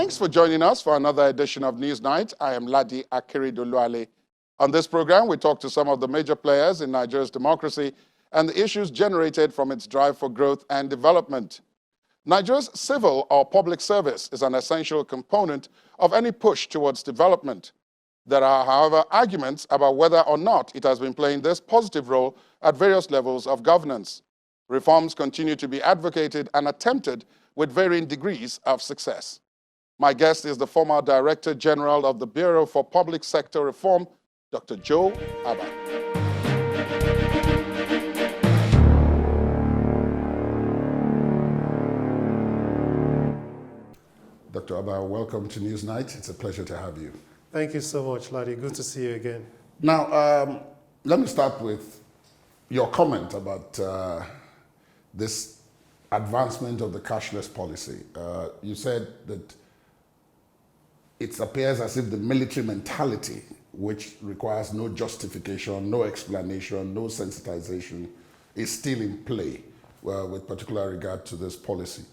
Thanks for joining us for another edition of News Night. I am Ladi Akeredoluale. On this program, we talk to some of the major players in Nigeria's democracy and the issues generated from its drive for growth and development. Nigeria's civil or public service is an essential component of any push towards development. There are, however, arguments about whether or not it has been playing this positive role at various levels of governance. Reforms continue to be advocated and attempted with varying degrees of success. My guest is the former Director General of the Bureau for Public Sector Reform, Dr. Joe Abah. Dr. Abah, welcome to News Night. It's a pleasure to have you. Thank you so much, Ladi. Good to see you again. Now, let me start with your comment about this advancement of the cashless policy. You said that it appears as if the military mentality, which requires no justification, no explanation, no sensitization, is still in play with particular regard to this policy.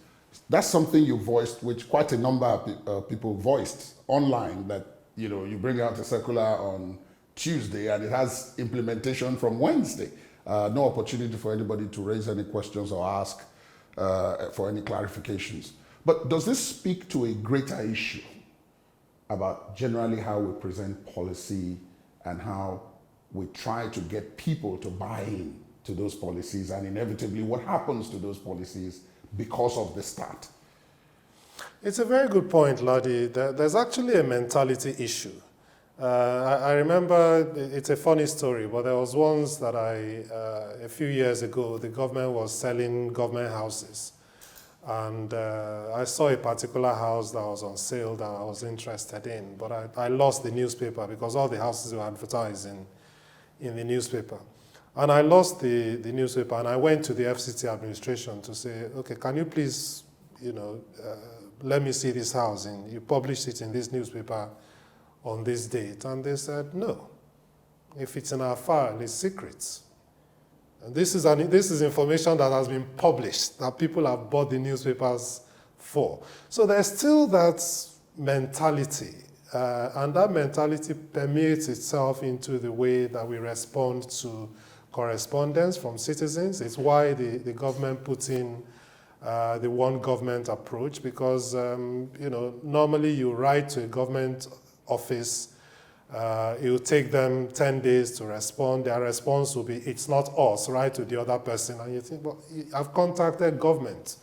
That's something you voiced, which quite a number of people voiced online, that you bring out a circular on Tuesday and it has implementation from Wednesday. No opportunity for anybody to raise any questions or ask for any clarifications. But does this speak to a greater issue about generally how we present policy and how we try to get people to buy in to those policies, and inevitably what happens to those policies because of the start? It's a very good point, Ladi. There's actually a mentality issue. I remember, it's a funny story, but there was once that a few years ago, the government was selling government houses. And I saw a particular house that was on sale that I was interested in, but I lost the newspaper because all the houses were advertised in the newspaper. And I lost the newspaper, and I went to the FCT administration to say, okay, can you please, let me see this house, and you published it in this newspaper on this date. And they said, no, if it's in our file, it's secret. And this is information that has been published, that people have bought the newspapers for. So there's still that mentality, and that mentality permeates itself into the way that we respond to correspondence from citizens. It's why the government put in the one government approach, because normally you write to a government office, it will take them 10 days to respond. Their response will be, it's not us, write to the other person. And you think, well, I've contacted government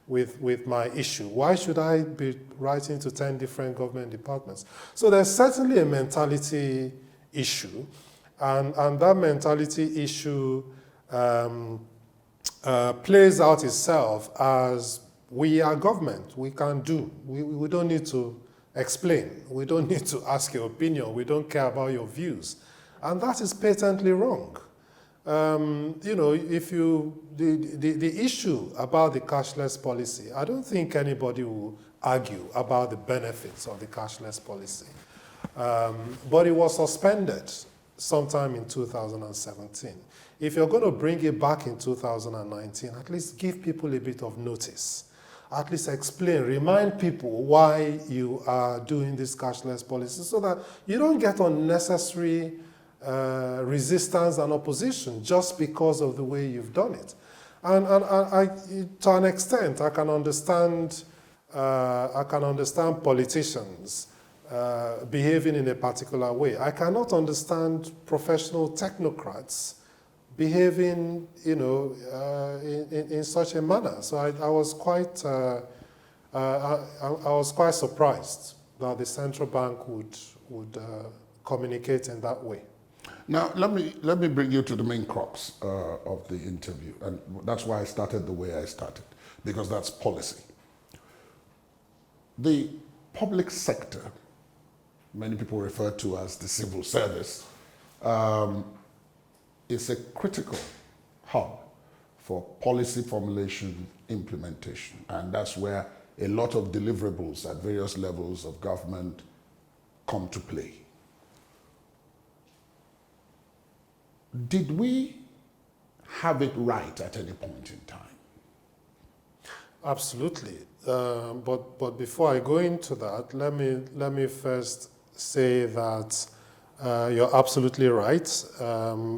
with my issue. Why should I be writing to 10 different government departments? So there's certainly a mentality issue. And that mentality issue plays out itself as we are government. We can do. We don't need to explain. We don't need to ask your opinion. We don't care about your views. And that is patently wrong. If the issue about the cashless policy, I don't think anybody will argue about the benefits of the cashless policy. But it was suspended sometime in 2017. If you're going to bring it back in 2019, at least give people a bit of notice. At least explain, remind people why you are doing this cashless policy so that you don't get unnecessary resistance and opposition just because of the way you've done it. And I, to an extent, I can understand politicians behaving in a particular way. I cannot understand professional technocrats behaving, in such a manner. So I was quite surprised that the central bank would communicate in that way. Now, let me bring you to the main crux of the interview, and that's why I started the way I started, because that's policy. The public sector, many people refer to as the civil service, is a critical hub for policy formulation, implementation, and that's where a lot of deliverables at various levels of government come to play. Did we have it right at any point in time? Absolutely. But before I go into that, let me first say that you're absolutely right.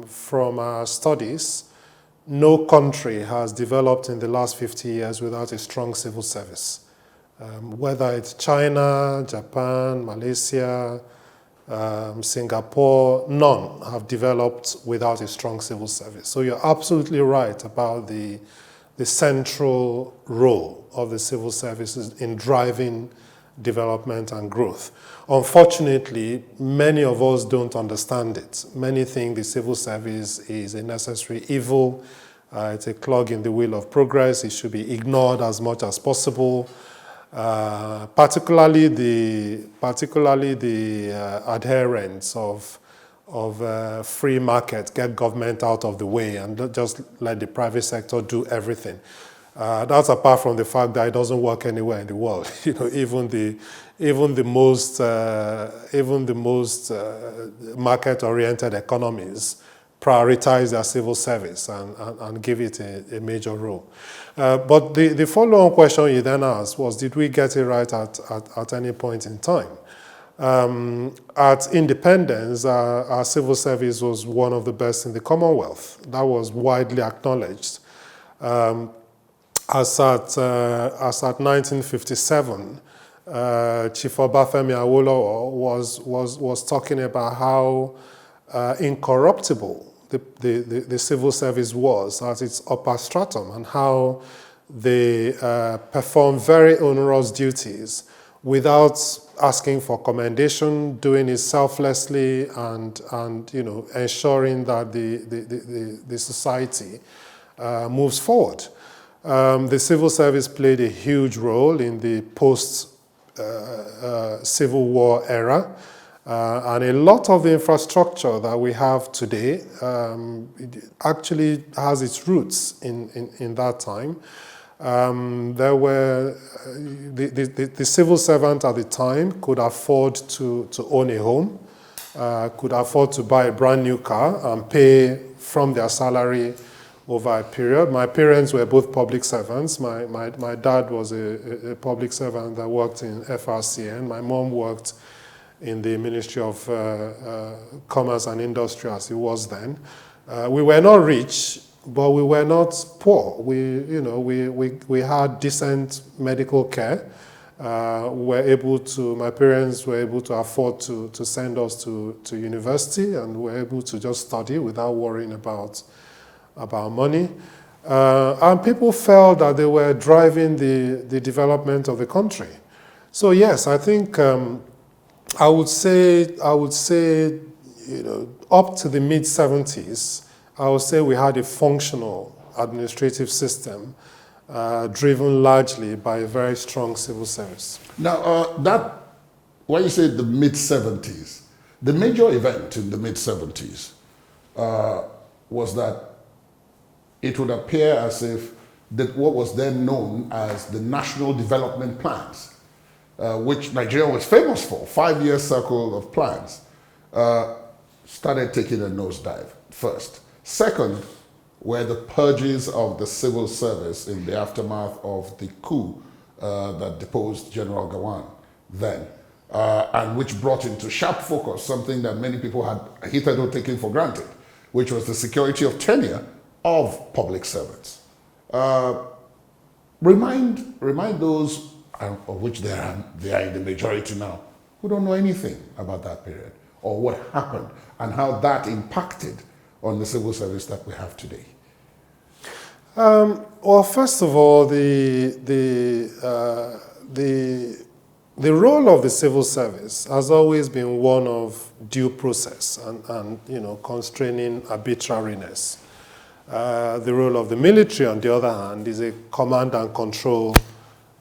From our studies, no country has developed in the last 50 years without a strong civil service. Whether it's China, Japan, Malaysia, Singapore, none have developed without a strong civil service. So you're absolutely right about the central role of the civil services in driving development and growth. Unfortunately, many of us don't understand it. Many think the civil service is a necessary evil. It's a clog in the wheel of progress. It should be ignored as much as possible. Particularly the adherents of free market, get government out of the way and just let the private sector do everything. That's apart from the fact that it doesn't work anywhere in the world. You know, even the most market-oriented economies prioritize their civil service and give it a major role. But the follow-on question you then asked was, did we get it right at any point in time? At independence, our civil service was one of the best in the Commonwealth. That was widely acknowledged. As at 1957, Chief Obafemi Awolowo was talking about how incorruptible the civil service was at its upper stratum, and how they performed very onerous duties without asking for commendation, doing it selflessly, and you know, ensuring that the society moves forward. The civil service played a huge role in the post-Civil War era. And a lot of the infrastructure that we have today it actually has its roots in that time. There were the civil servant at the time could afford to own a home, could afford to buy a brand new car and pay from their salary over a period. My parents were both public servants. My dad was a public servant that worked in FRCN. My mom worked in the Ministry of Commerce and Industry, as it was then. We were not rich, but we were not poor. We had decent medical care. My parents were able to afford to send us to university, and were able to just study without worrying about money. And people felt that they were driving the development of the country. So yes, I think I would say, you know, up to the mid-70s, I would say we had a functional administrative system driven largely by a very strong civil service. Now, when you say the mid-70s, the major event in the mid-70s was that it would appear as if what was then known as the National Development Plans, which Nigeria was famous for, 5-year circle of plans, started taking a nosedive first. Second, were the purges of the civil service in the aftermath of the coup that deposed General Gawan then, and which brought into sharp focus something that many people had hitherto taken for granted, which was the security of tenure of public servants. Remind those, of which they are in the majority now, who don't know anything about that period, or what happened, and how that impacted on the civil service that we have today. Well, first of all, the role of the civil service has always been one of due process and you know, constraining arbitrariness. The role of the military, on the other hand, is a command and control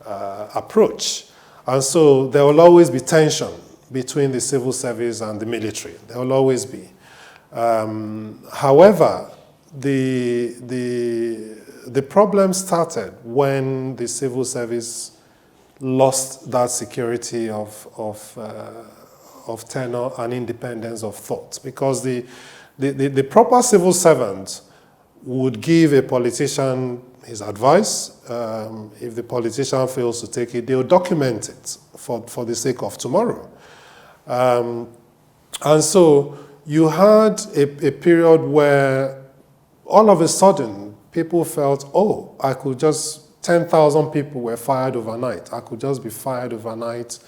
approach. And so there will always be tension between the civil service and the military. There will always be. However, the problem started when the civil service lost that security of tenure and independence of thought, because the proper civil servant would give a politician his advice. If the politician fails to take it, they'll document it for the sake of tomorrow. And so you had a period where all of a sudden people felt, oh, I could just, 10,000 people were fired overnight. I could just be fired overnight.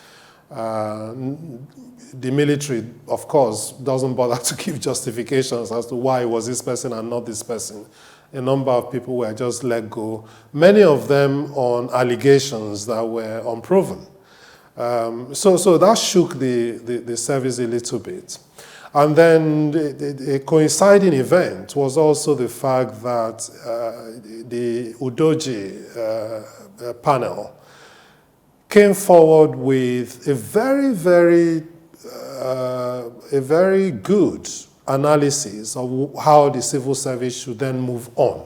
The military, of course, doesn't bother to give justifications as to why it was this person and not this person. A number of people were just let go, many of them on allegations that were unproven. So that shook the service a little bit. And then a coinciding event was also the fact that the Udoji panel came forward with a very good analysis of how the civil service should then move on.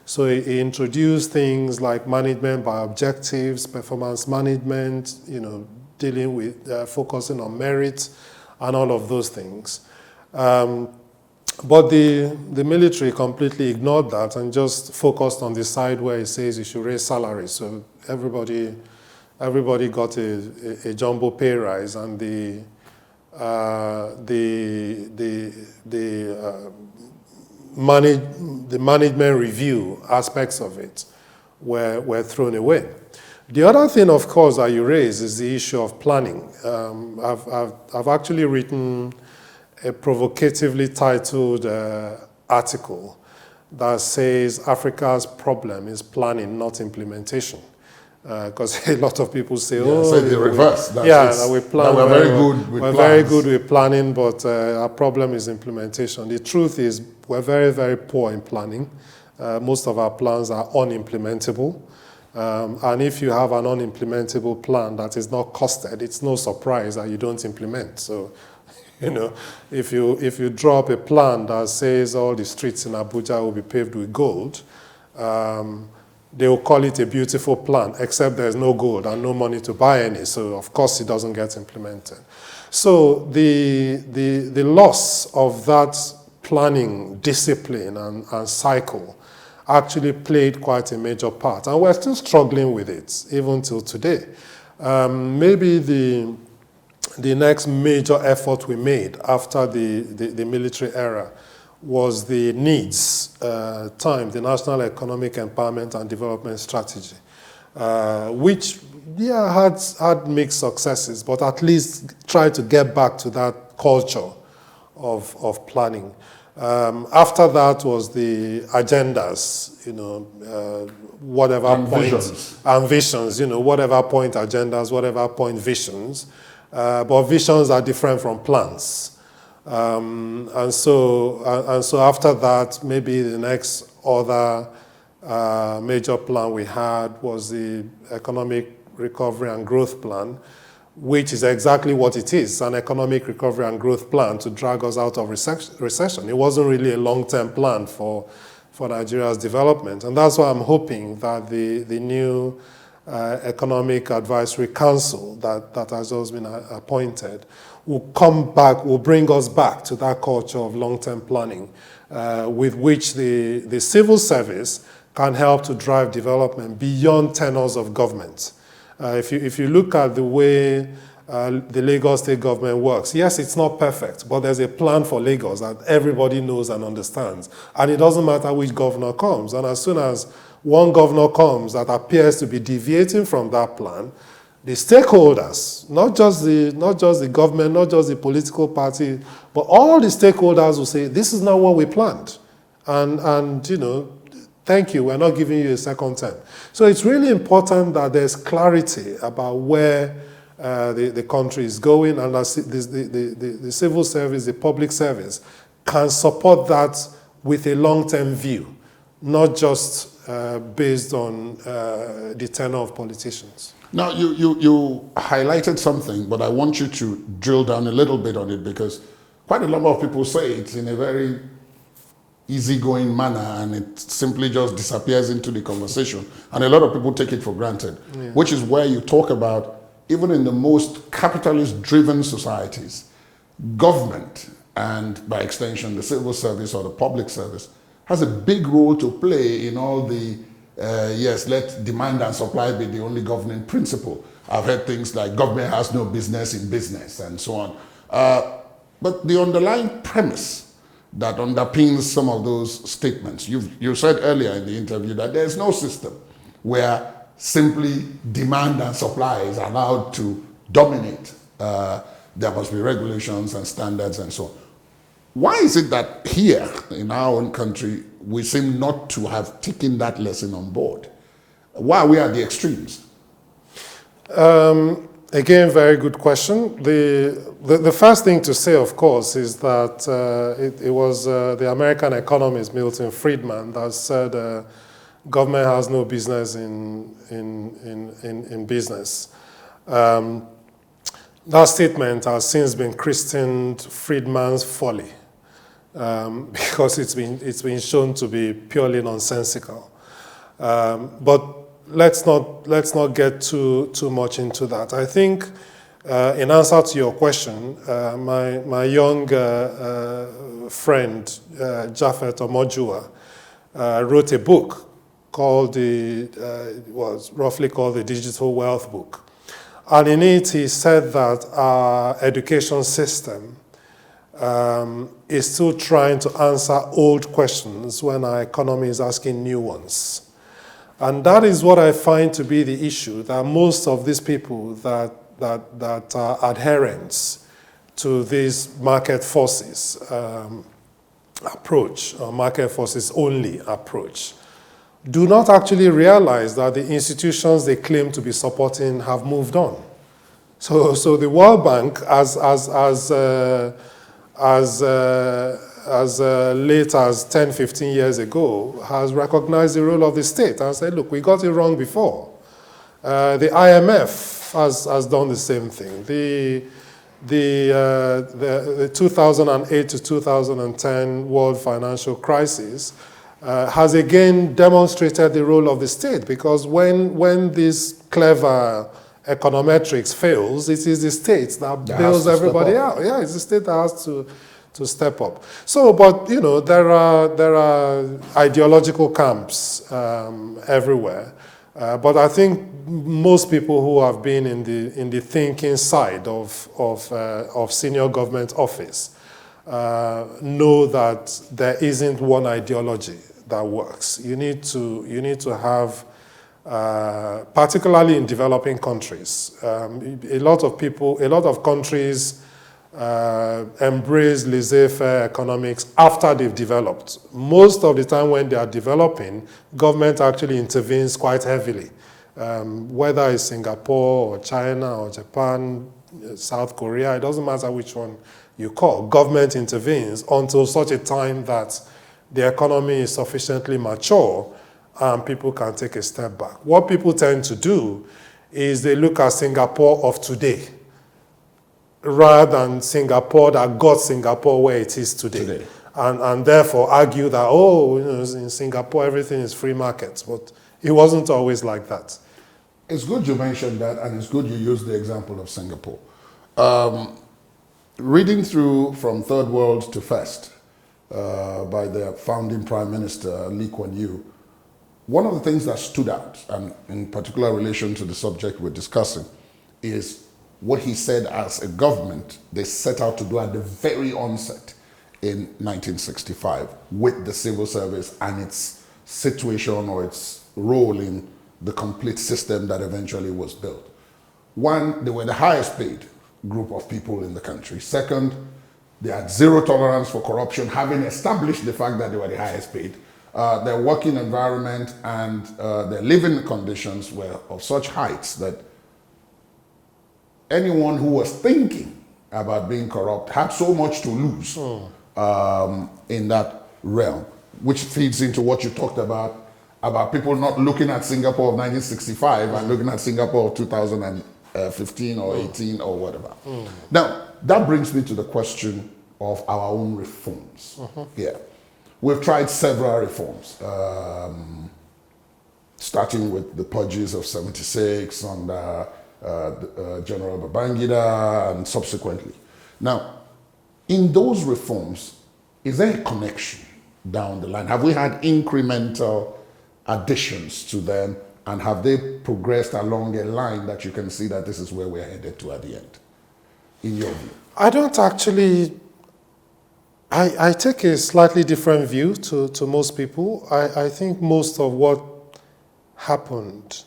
So he introduced things like management by objectives, performance management, dealing with focusing on merit and all of those things. But the military completely ignored that and just focused on the side where it says you should raise salaries. So everybody got a jumbo pay rise, and the management review aspects of it were thrown away. The other thing, of course, that you raise is the issue of planning. I've actually written a provocatively titled article that says Africa's problem is planning, not implementation. Because a lot of people say, say the reverse. We plan. We're very good with We're very good with planning, but our problem is implementation. The truth is, we're very, very poor in planning. Most of our plans are unimplementable. And if you have an unimplementable plan that is not costed, it's no surprise that you don't implement. So, if you draw up a plan that says all the streets in Abuja will be paved with gold, they will call it a beautiful plan, except there's no gold and no money to buy any. So, of course, it doesn't get implemented. So the loss of that planning discipline and cycle actually played quite a major part. And we're still struggling with it, even till today. Maybe the next major effort we made after the military era was the NEEDS the National Economic Empowerment and Development Strategy, which had mixed successes, but at least tried to get back to that culture of planning. After that was the agendas, whatever and point visions. And visions, whatever point agendas, whatever point visions, but visions are different from plans. And so after that, maybe the next other major plan we had was the Economic Recovery and Growth Plan, which is exactly what it is, an economic recovery and growth plan to drag us out of recession. It wasn't really a long-term plan for Nigeria's development. And that's why I'm hoping that the new Economic Advisory Council that has just been appointed will come back, will bring us back to that culture of long-term planning with which the civil service can help to drive development beyond tenures of government. If you look at the way the Lagos state government works, yes, it's not perfect, but there's a plan for Lagos that everybody knows and understands. And it doesn't matter which governor comes. And as soon as one governor comes that appears to be deviating from that plan, the stakeholders, not just the government, not just the political party, but all the stakeholders will say, this is not what we planned. And thank you, we're not giving you a second term. So it's really important that there's clarity about where the country is going, and the civil service, the public service, can support that with a long-term view, not just based on the tenure of politicians. Now, you highlighted something, but I want you to drill down a little bit on it, because quite a number of people say it in a very easygoing manner and it simply just disappears into the conversation. And a lot of people take it for granted, which is where you talk about, even in the most capitalist-driven societies, government, and by extension, the civil service or the public service, has a big role to play in all the, yes, let demand and supply be the only governing principle. I've heard things like government has no business in business and so on. But the underlying premise that underpins some of those statements, you said earlier in the interview that there's no system where simply demand and supply is allowed to dominate. There must be regulations and standards and so on. Why is it that here in our own country, we seem not to have taken that lesson on board? Why are we at the extremes? Again, very good question. The first thing to say, of course, is that it was the American economist Milton Friedman that said government has no business in business. That statement has since been christened Friedman's folly because it's been shown to be purely nonsensical. But let's not get too much into that. I think, in answer to your question, my young friend Japhet Omojua wrote a book called was roughly called the Digital Wealth Book, and in it he said that our education system is still trying to answer old questions when our economy is asking new ones. And that is what I find to be the issue, that most of these people that are adherents to this market forces approach, or market forces only approach, do not actually realize that the institutions they claim to be supporting have moved on. So the World Bank, as late as 10, 15 years ago, has recognized the role of the state and said, look, we got it wrong before. The IMF has done the same thing. The 2008 to 2010 world financial crisis has again demonstrated the role of the state, because when this clever econometrics fails, it is the state that bails everybody out. Yeah, it's the state that has to step up. So, but you know, there are ideological camps everywhere. But I think most people who have been in the thinking side of senior government office know that there isn't one ideology that works. You need to have, particularly in developing countries, a lot of countries embrace laissez-faire economics after they've developed. Most of the time when they are developing, government actually intervenes quite heavily. Whether it's Singapore or China or Japan, South Korea, it doesn't matter which one you call. Government intervenes until such a time that the economy is sufficiently mature and people can take a step back. What people tend to do is they look at Singapore of today rather than Singapore that got Singapore where it is today. And therefore argue that, oh, you know, in Singapore everything is free markets, but it wasn't always like that. It's good you mentioned that, and it's good you used the example of Singapore. Reading through From Third World to First by the founding Prime Minister Lee Kuan Yew, one of the things that stood out, and in particular relation to the subject we're discussing, is what he said as a government they set out to do at the very onset in 1965 with the civil service and its situation or its role in the complete system that eventually was built. One, they were the highest paid group of people in the country. Second, they had zero tolerance for corruption, having established the fact that they were the highest paid. Their working environment and their living conditions were of such heights that anyone who was thinking about being corrupt had so much to lose in that realm, which feeds into what you talked about people not looking at Singapore of 1965 and looking at Singapore of 2015 or 18 or whatever. Now, that brings me to the question of our own reforms here. We've tried several reforms, starting with the purges of 76 under General Babangida and subsequently. Now, in those reforms, is there a connection down the line? Have we had incremental additions to them, and have they progressed along a line that you can see that this is where we're headed to at the end, in your view? I don't actually, I take a slightly different view to most people. I think most of what happened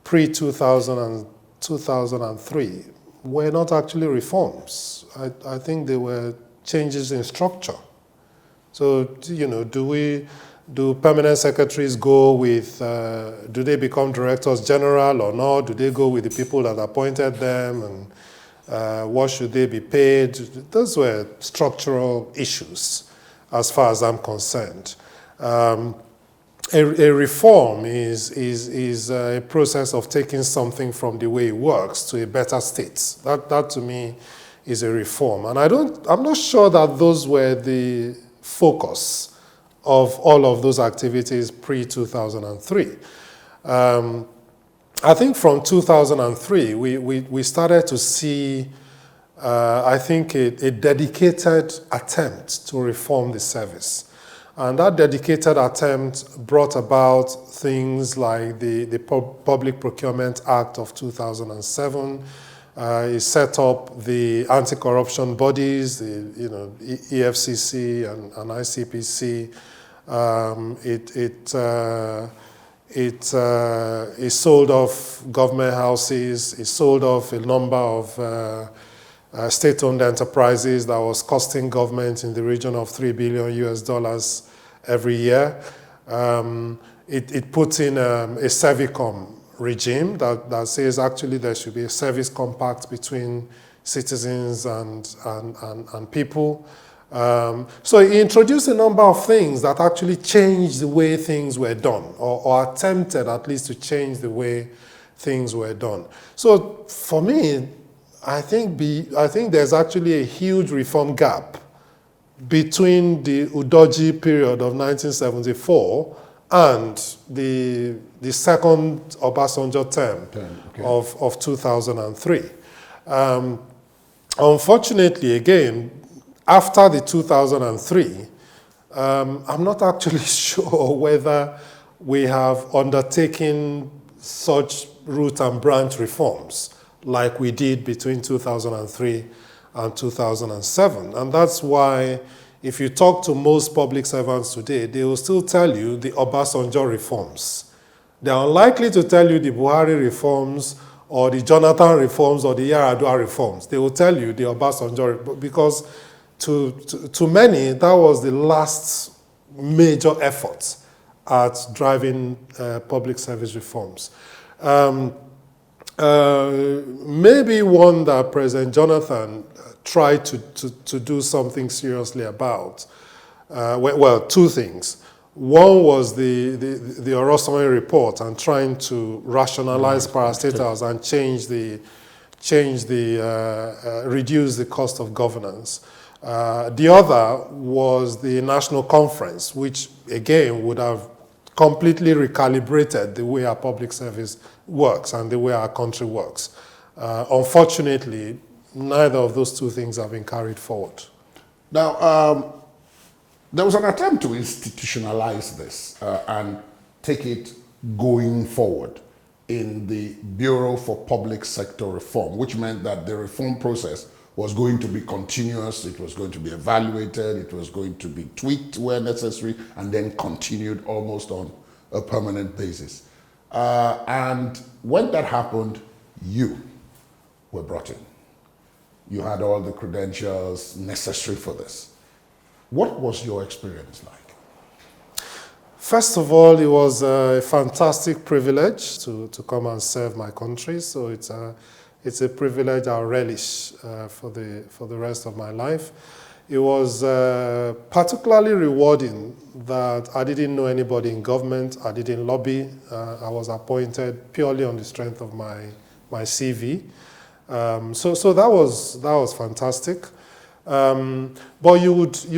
pre-2000 and 2003 were not actually reforms. I think they were changes in structure. So, you know, do permanent secretaries go with, do they become directors general or not? Do they go with the people that appointed them? And what should they be paid? Those were structural issues as far as I'm concerned. A reform is a process of taking something from the way it works to a better state. That to me is a reform. And I'm not sure that those were the focus of all of those activities pre-2003. I think from 2003, we started to see, I think, a dedicated attempt to reform the service. And that dedicated attempt brought about things like the Public Procurement Act of 2007. It set up the anti-corruption bodies, the EFCC and ICPC. It sold off government houses. It sold off a number of state-owned enterprises that was costing government in the region of $3 billion every year. It put in a Servicom regime that says actually there should be a service compact between citizens and people. So he introduced a number of things that actually changed the way things were done, or attempted at least to change the way things were done. So for me, I think there's actually a huge reform gap between the Udoji period of 1974 and the second Obasanjo term of 2003. Unfortunately, again, after the 2003, I'm not actually sure whether we have undertaken such root and branch reforms like we did between 2003 and 2007. And that's why if you talk to most public servants today, they will still tell you the Obasanjo reforms. They are unlikely to tell you the Buhari reforms or the Jonathan reforms or the Yar'Adua reforms. They will tell you the Obasanjo, because to many, that was the last major effort at driving public service reforms. Maybe one that President Jonathan tried to do something seriously about. Well, two things. One was the Orosanye report and trying to rationalize parastatals and reduce the cost of governance. The other was the national conference, which again would have completely recalibrated the way our public service works and the way our country works. Unfortunately, neither of those two things have been carried forward. Now, there was an attempt to institutionalize this and take it going forward in the Bureau for Public Sector Reform, which meant that the reform process was going to be continuous, it was going to be evaluated, it was going to be tweaked where necessary, and then continued almost on a permanent basis. And when that happened, you were brought in. You had all the credentials necessary for this. What was your experience like? First of all, it was a fantastic privilege to come and serve my country. So it's a privilege I'll relish for the rest of my life. It was particularly rewarding that I didn't know anybody in government. I didn't lobby. I was appointed purely on the strength of my CV. So that was fantastic. But you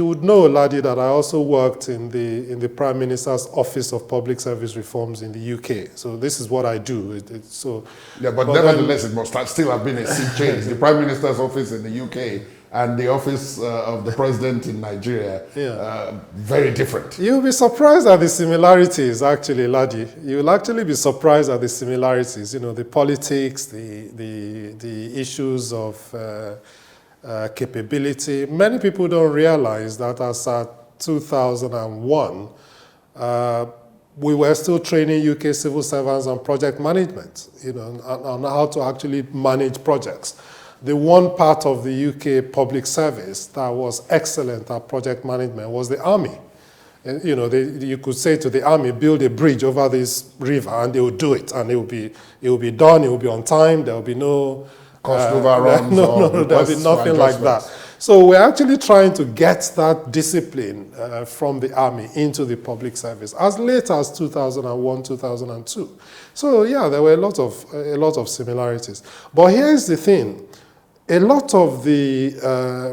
would know, Ladi, that I also worked in the Prime Minister's Office of Public Service Reforms in the UK. So this is what I do. Yeah, but nevertheless, it must still have been a sea change. The Prime Minister's Office in the UK and the office of the president in Nigeria, very different. You'll be surprised at the similarities, actually, Ladi. You'll actually be surprised at the similarities. You know, the politics, the issues of capability. Many people don't realize that as at 2001, we were still training UK civil servants on project management, you know, on how to actually manage projects. The one part of the UK public service that was excellent at project management was the army. And, you know, you could say to the army, build a bridge over this river, and they would do it, and it will be done, it will be on time, there will be no cost overruns. No, there will be nothing like that. So we're actually trying to get that discipline from the army into the public service as late as 2001, 2002. So yeah, there were a lot of similarities. But here's the thing. A lot of the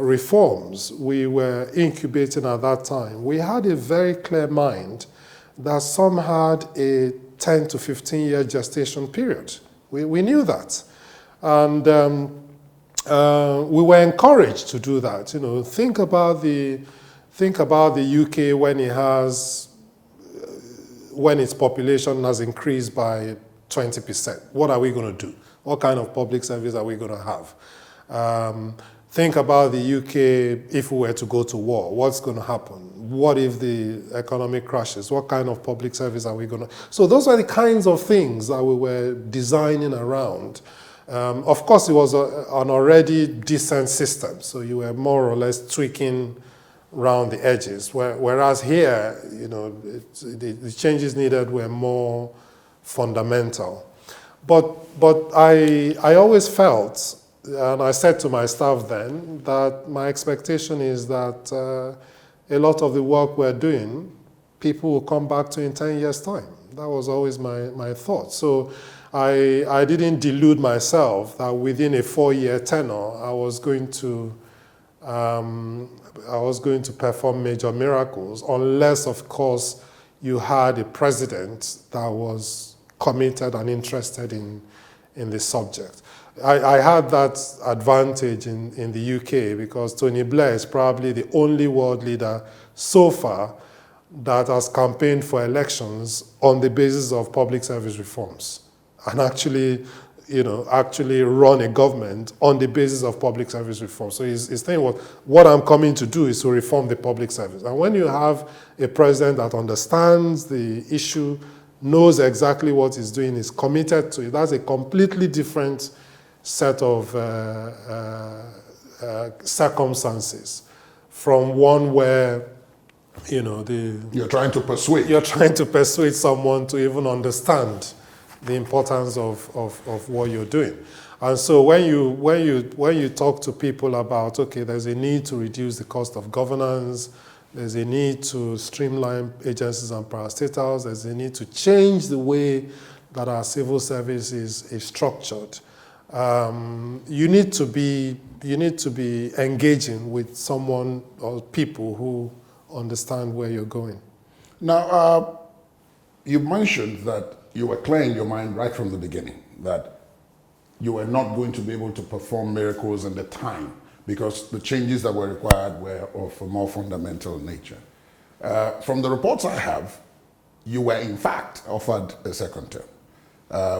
reforms we were incubating at that time, we had a very clear mind that some had a 10 to 15 year gestation period. We knew that. And we were encouraged to do that. You know, think about the UK when its population has increased by 20%. What are we going to do? What kind of public service are we going to have? Think about the UK if we were to go to war. What's going to happen? What if the economy crashes? What kind of public service are we going to... So those are the kinds of things that we were designing around. Of course, it was an already decent system, so you were more or less tweaking around the edges. Whereas here, you know, the changes needed were more fundamental. But I always felt, and I said to my staff then, that my expectation is that a lot of the work we're doing, people will come back to in 10 years' time. That was always my thought. So I didn't delude myself that within a 4-year tenure, I was going to perform major miracles, unless, of course, you had a president that was committed and interested in the subject. I had that advantage in the UK because Tony Blair is probably the only world leader so far that has campaigned for elections on the basis of public service reforms and actually run a government on the basis of public service reform. So he's saying what I'm coming to do is to reform the public service. And when you have a president that understands the issue, knows exactly what he's doing, is committed to it, that's a completely different set of circumstances from one where, you know, you're trying to persuade. You're trying to persuade someone to even understand the importance of what you're doing. And so when you talk to people about, okay, there's a need to reduce the cost of governance, there's a need to streamline agencies and parastatals, there's a need to change the way that our civil service is structured. You need to be engaging with someone or people who understand where you're going. Now, you mentioned that you were clear in your mind right from the beginning that you were not going to be able to perform miracles in the time because the changes that were required were of a more fundamental nature. From the reports I have, you were in fact offered a second term,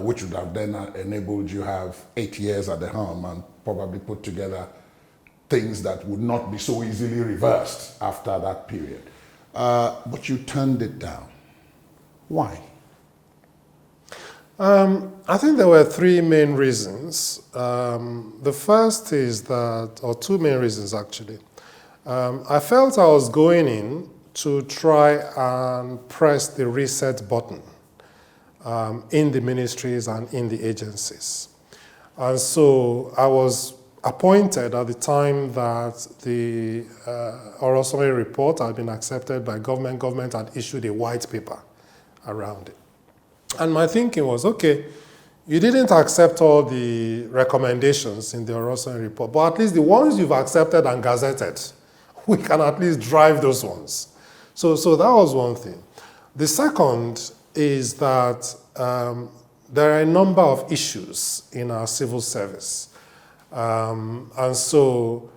which would have then enabled you have 8 years at the helm and probably put together things that would not be so easily reversed after that period. But you turned it down. Why? I think there were 3 main reasons. The first is that, or 2 main reasons actually. I felt I was going in to try and press the reset button in the ministries and in the agencies. And so I was appointed at the time that the oral summary report had been accepted by government. Government had issued a white paper around it. And my thinking was, okay, you didn't accept all the recommendations in the oral summary report, but at least the ones you've accepted and gazetted, we can at least drive those ones. So that was one thing. The second is that there are a number of issues in our civil service. And so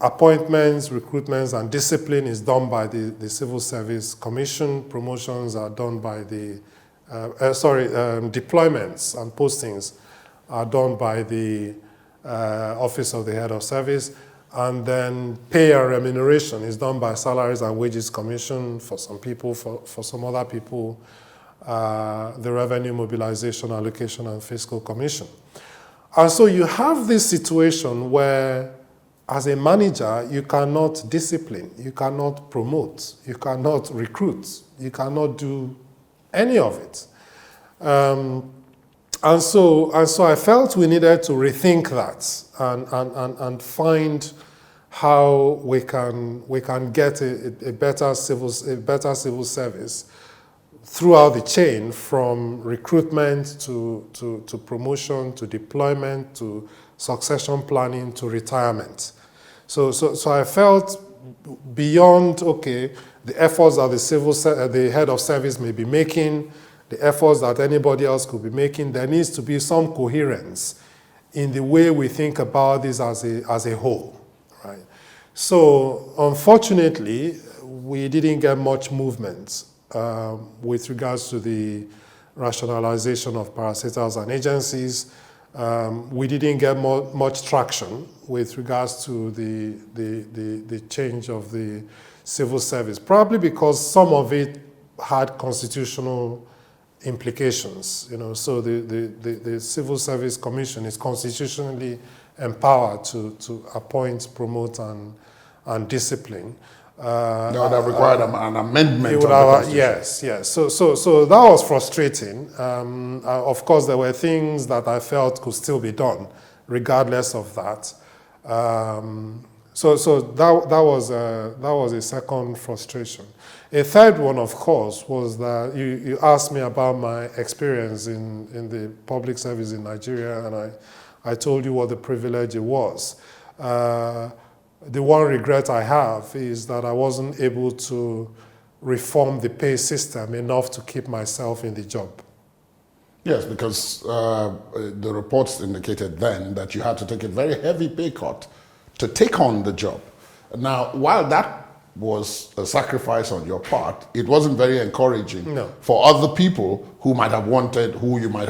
appointments, recruitments, and discipline is done by the Civil Service Commission. Promotions are done by the, deployments and postings are done by the Office of the Head of Service. And then pay and remuneration is done by Salaries and Wages Commission for some people, for some other people, the Revenue Mobilization, Allocation, and Fiscal Commission. And so you have this situation where, as a manager, you cannot discipline, you cannot promote, you cannot recruit, you cannot do any of it. And so I felt we needed to rethink that and find how we can get a better civil service throughout the chain, from recruitment to promotion to deployment to succession planning to retirement. So I felt beyond, okay, the efforts that the head of service may be making, the efforts that anybody else could be making, there needs to be some coherence in the way we think about this as a whole, right? So unfortunately, we didn't get much movement with regards to the rationalization of parastatals and agencies. We didn't get much traction with regards to the change of the civil service, probably because some of it had constitutional implications. So the Civil Service Commission is constitutionally empowered to appoint, promote, and discipline. That would have required an amendment. Yes. So that was frustrating. Of course, there were things that I felt could still be done, regardless of that. So that was a second frustration. A third one, of course, was that you asked me about my experience in the public service in Nigeria, and I told you what the privilege it was. The one regret I have is that I wasn't able to reform the pay system enough to keep myself in the job. Yes, because the reports indicated then that you had to take a very heavy pay cut to take on the job. Now, while that was a sacrifice on your part, it wasn't very encouraging for other people who you might have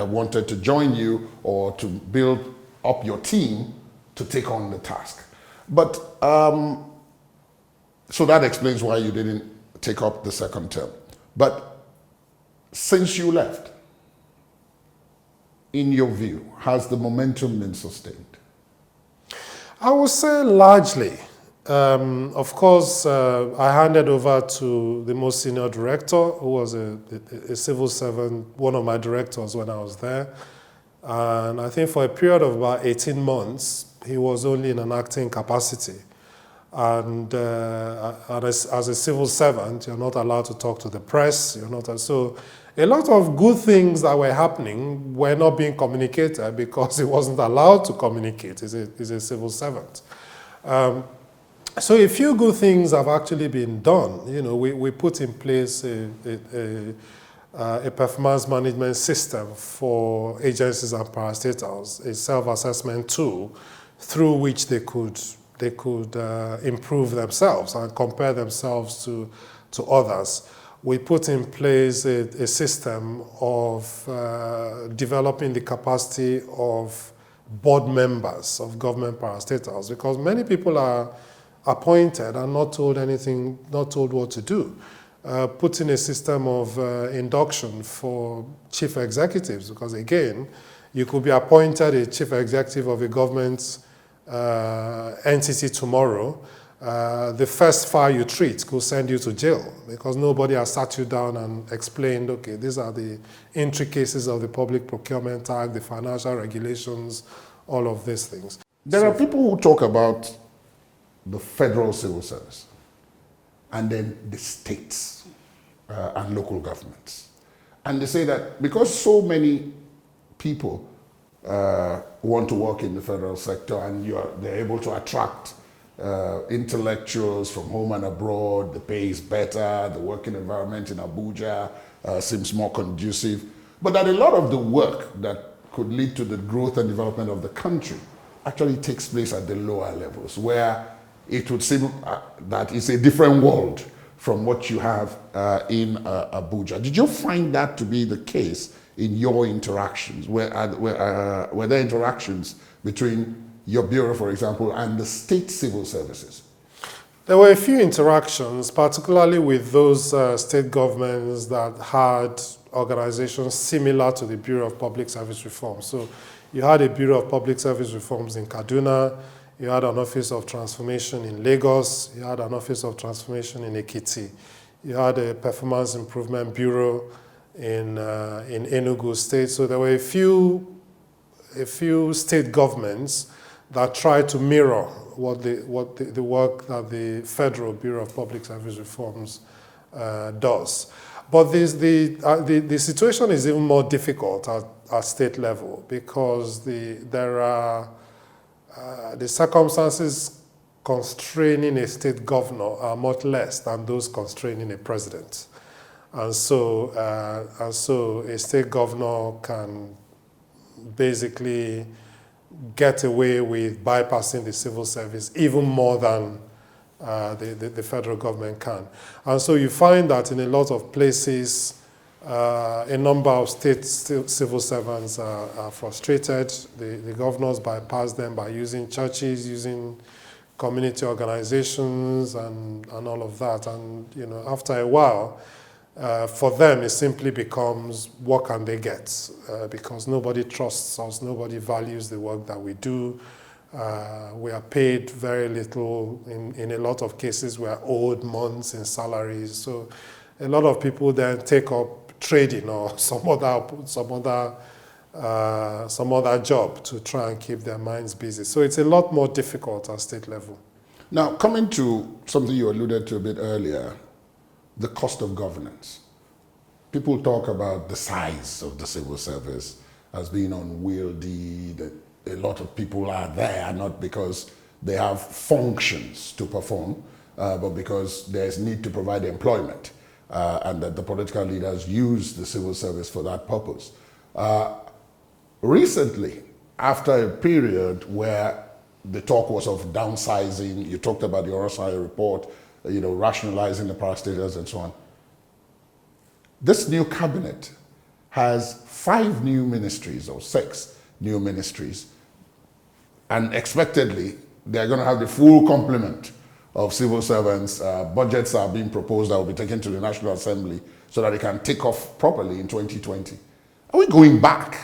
wanted to join you or to build up your team to take on the task. But, so that explains why you didn't take up the second term. But since you left, in your view, has the momentum been sustained? I would say largely. Of course, I handed over to the most senior director, who was a civil servant, one of my directors when I was there. And I think for a period of about 18 months, he was only in an acting capacity. And as a civil servant, you're not allowed to talk to the press. So a lot of good things that were happening were not being communicated because he wasn't allowed to communicate. He's a civil servant. So a few good things have actually been done. We put in place a performance management system for agencies and parastatals, a self-assessment tool through which they could improve themselves and compare themselves to others. We put in place a system of developing the capacity of board members of government parastatals, because many people are appointed and not told anything, not told what to do. Putting a system of induction for chief executives, because again, you could be appointed a chief executive of a government entity tomorrow. The first file you treat could send you to jail because nobody has sat you down and explained, okay, these are the intricacies of the Public Procurement Act, the financial regulations, all of these things. There are people who talk about the federal civil service and then the states and local governments. And they say that because so many people want to work in the federal sector and they're able to attract intellectuals from home and abroad, the pay is better, the working environment in Abuja seems more conducive, but that a lot of the work that could lead to the growth and development of the country actually takes place at the lower levels, where it would seem that it's a different world from what you have in Abuja. Did you find that to be the case in your interactions? Were there interactions between your bureau, for example, and the state civil services? There were a few interactions, particularly with those state governments that had organizations similar to the Bureau of Public Service Reform. So you had a Bureau of Public Service Reforms in Kaduna, you had an Office of Transformation in Lagos, you had an Office of Transformation in Ekiti, you had a Performance Improvement Bureau in Enugu State. So there were a few state governments that tried to mirror the work that the Federal Bureau of Public Service Reforms does. But the situation is even more difficult at state level because the circumstances constraining a state governor are much less than those constraining a president. And so a state governor can basically get away with bypassing the civil service even more than the federal government can. And so you find that in a lot of places, a number of state civil servants are frustrated. The governors bypass them by using churches, using community organizations, and all of that. And after a while, for them, it simply becomes, what can they get? Because nobody trusts us, nobody values the work that we do. We are paid very little. In a lot of cases, we are owed months in salaries. So a lot of people then take up trading or some other job to try and keep their minds busy. So it's a lot more difficult at state level. Now, coming to something you alluded to a bit earlier, the cost of governance. People talk about the size of the civil service as being unwieldy, that a lot of people are there not because they have functions to perform, but because there's need to provide employment, and that the political leaders use the civil service for that purpose. Recently, after a period where the talk was of downsizing, you talked about the Orosai report, rationalizing the parastatals and so on. This new cabinet has 5 new ministries or 6 new ministries, and expectedly they're going to have the full complement of civil servants. Budgets are being proposed that will be taken to the National Assembly so that it can take off properly in 2020. Are we going back?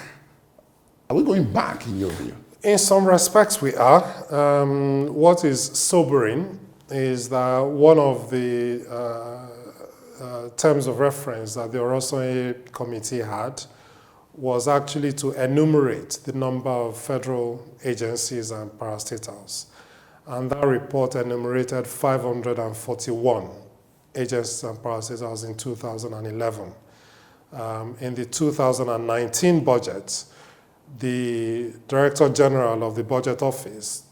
Are we going back in your view? In some respects we are. What is sobering is that one of the terms of reference that the Orosai Committee had was actually to enumerate the number of federal agencies and parastatals. And that report enumerated 541 agencies and parastatals in 2011. In the 2019 budget, the Director General of the Budget Office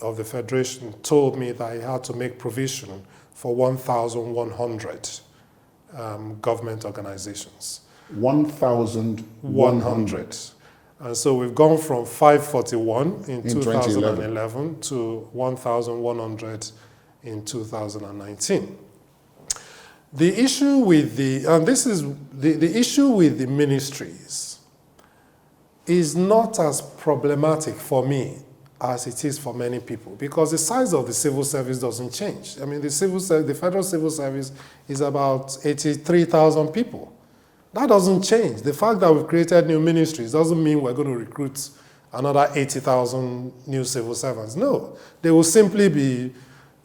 of the Federation told me that he had to make provision for 1,100 government organizations. 1,100. And so we've gone from 541 in 2011 to 1,100 in 2019. The issue with the issue with the ministries is not as problematic for me as it is for many people, because the size of the civil service doesn't change. I mean, the federal civil service is about 83,000 people. That doesn't change. The fact that we've created new ministries doesn't mean we're going to recruit another 80,000 new civil servants. No, they will simply be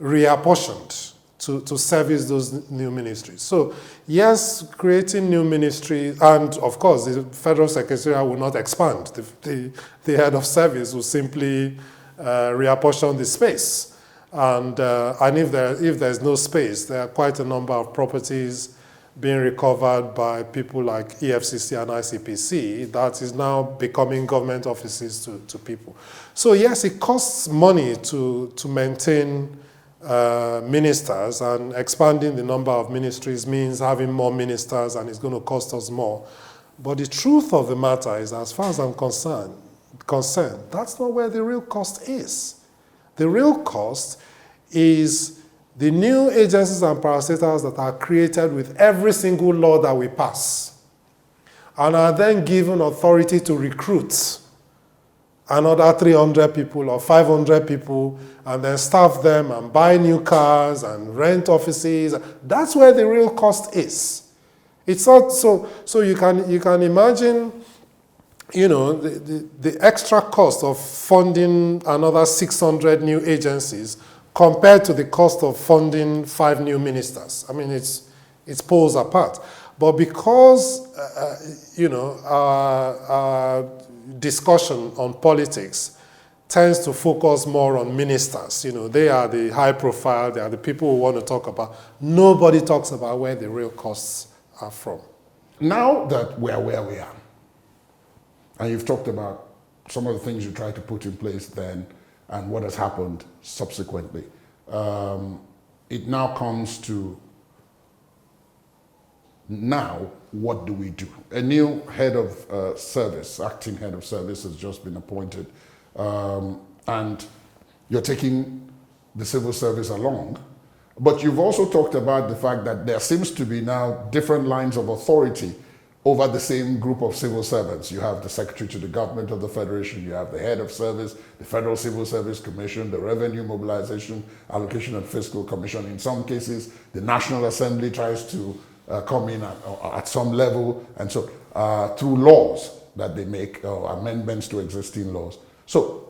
reapportioned to service those new ministries. So yes, creating new ministries, and of course the federal secretariat will not expand. The head of service will simply reapportion the space. And if there's no space, there are quite a number of properties being recovered by people like EFCC and ICPC that is now becoming government offices to people. So yes, it costs money to maintain ministers, and expanding the number of ministries means having more ministers, and it's going to cost us more. But the truth of the matter is, as far as I'm concerned, that's not where the real cost is. The real cost is the new agencies and parastatals that are created with every single law that we pass and are then given authority to recruit another 300 people or 500 people and then staff them and buy new cars and rent offices. That's where the real cost is. It's not so you can imagine, the extra cost of funding another 600 new agencies compared to the cost of funding 5 new ministers. I mean, it's poles apart. But because, our discussion on politics tends to focus more on ministers. They are the high profile, they are the people we want to talk about. Nobody talks about where the real costs are from. Now that we're where we are, and you've talked about some of the things you tried to put in place then and what has happened subsequently, it now comes to now, what do we do? A new head of service, acting head of service has just been appointed, and you're taking the civil service along. But you've also talked about the fact that there seems to be now different lines of authority over the same group of civil servants. You have the Secretary to the Government of the Federation, you have the Head of Service, the Federal Civil Service Commission, the Revenue Mobilization, Allocation and Fiscal Commission. In some cases, the National Assembly tries to come in at some level, and so through laws that they make, or amendments to existing laws. So,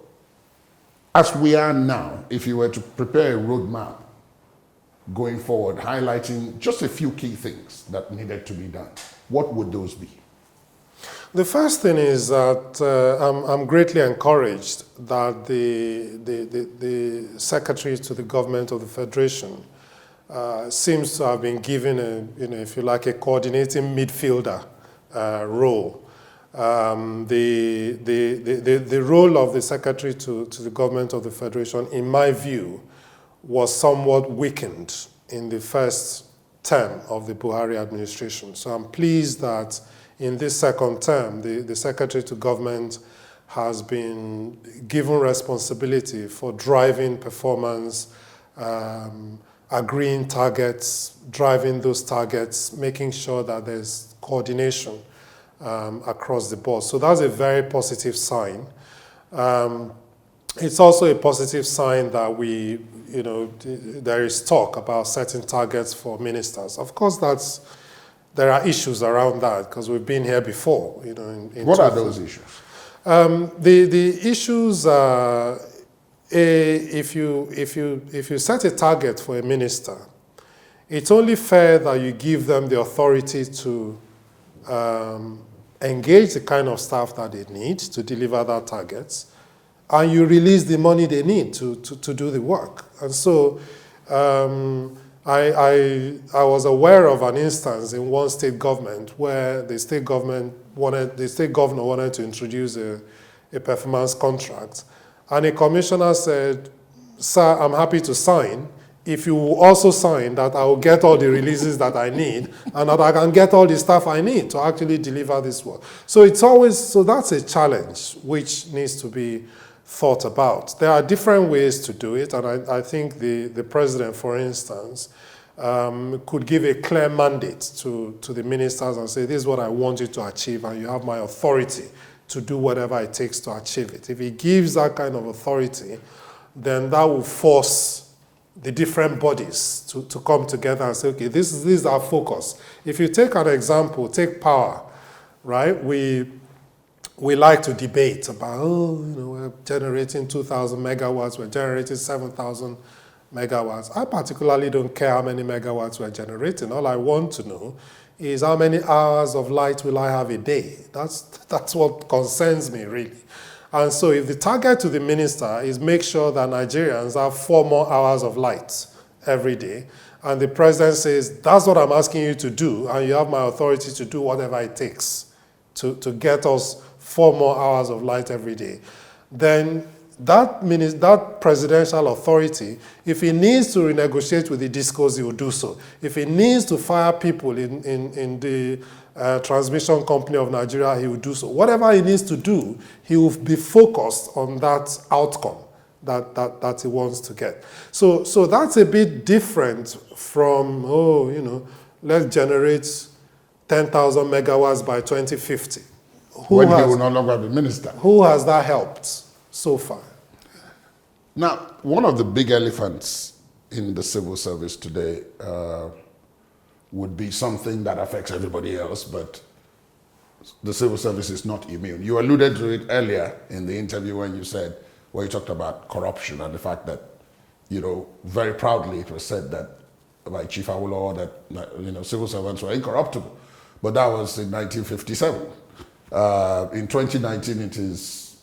as we are now, if you were to prepare a roadmap going forward, highlighting just a few key things that needed to be done, what would those be? The first thing is that I'm greatly encouraged that the Secretary to the Government of the Federation seems to have been given if you like, a coordinating midfielder role. The role of the Secretary to the Government of the Federation, in my view, was somewhat weakened in the first term of the Buhari administration. So I'm pleased that in this second term, the Secretary to Government has been given responsibility for driving performance, agreeing targets, driving those targets, making sure that there's coordination across the board. So that's a very positive sign. It's also a positive sign that there is talk about setting targets for ministers. Of course, there are issues around that because we've been here before. What are those issues? The issues are, if you set a target for a minister, it's only fair that you give them the authority to engage the kind of staff that they need to deliver that target, and you release the money they need to do the work. And so I was aware of an instance in one state government where the state governor wanted to introduce a performance contract, and a commissioner said, "Sir, I'm happy to sign if you will also sign that I will get all the releases that I need and that I can get all the staff I need to actually deliver this work." So that's a challenge which needs to be thought about. There are different ways to do it, and I think the president, for instance, could give a clear mandate to the ministers and say, "This is what I want you to achieve, and you have my authority to do whatever it takes to achieve it." If he gives that kind of authority, then that will force the different bodies to come together and say, "Okay, this is our focus." If you take an example, take power, right? We like to debate about, we're generating 2,000 megawatts, we're generating 7,000 megawatts. I particularly don't care how many megawatts we're generating. All I want to know is how many hours of light will I have a day. That's what concerns me, really. And so if the target to the minister is make sure that Nigerians have 4 more hours of light every day, and the president says, "That's what I'm asking you to do, and you have my authority to do whatever it takes to get us 4 more hours of light every day," then that presidential authority, if he needs to renegotiate with the discos, he will do so. If he needs to fire people in the transmission company of Nigeria, he will do so. Whatever he needs to do, he will be focused on that outcome that he wants to get. So that's a bit different from, let's generate 10,000 megawatts by 2050. When he will no longer be minister. Who has that helped so far? Now, one of the big elephants in the civil service today would be something that affects everybody else, but the civil service is not immune. You alluded to it earlier in the interview when you talked about corruption and the fact that, very proudly it was said that by Chief Awolowo that, civil servants were incorruptible. But that was in 1957. In 2019,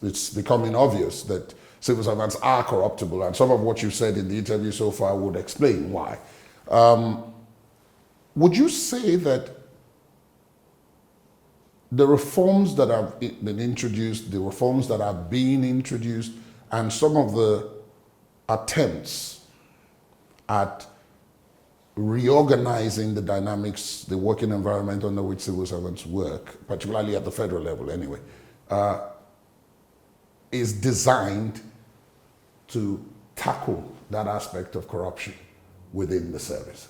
it's becoming obvious that civil servants are corruptible, and some of what you said in the interview so far would explain why. Would you say that the reforms that have been introduced, the reforms that are being introduced, and some of the attempts at reorganizing the dynamics, the working environment under which civil servants work, particularly at the federal level anyway, is designed to tackle that aspect of corruption within the services?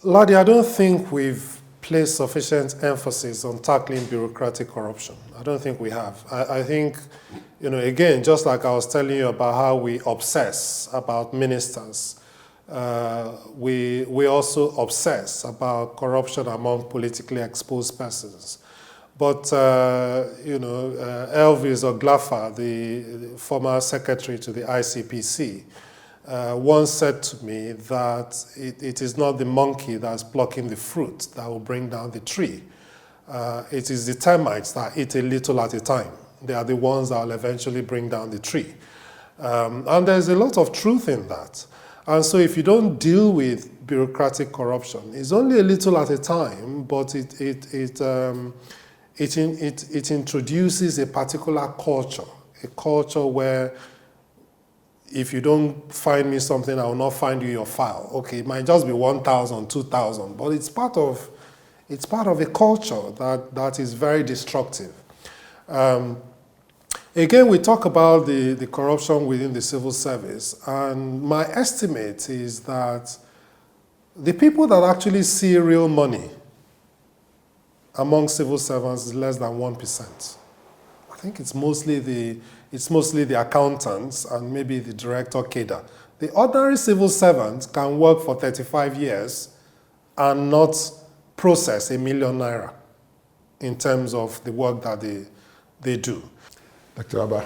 Ladi, I don't think we've placed sufficient emphasis on tackling bureaucratic corruption. I don't think we have. I think, again, just like I was telling you about how we obsess about ministers, we also obsess about corruption among politically exposed persons. But, Elvis Oglafa, the former secretary to the ICPC, once said to me that it is not the monkey that's plucking the fruit that will bring down the tree. It is the termites that eat a little at a time. They are the ones that will eventually bring down the tree. And there's a lot of truth in that. And so if you don't deal with bureaucratic corruption, it's only a little at a time, but it introduces a particular culture, a culture where if you don't find me something, I will not find you your file. Okay, it might just be 1,000, 2,000, but it's part of a culture that is very destructive. Again, we talk about the corruption within the civil service, and my estimate is that the people that actually see real money among civil servants is less than 1%. I think it's mostly the accountants and maybe the director cadre. The ordinary civil servant can work for 35 years and not process ₦1 million in terms of the work that they do. Dr. Abah,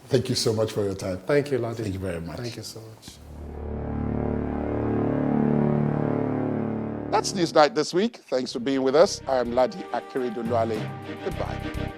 thank you so much for your time. Thank you, Ladi. Thank you very much. Thank you so much. That's Newsnight this week. Thanks for being with us. I am Ladi Akiridunwale. Goodbye.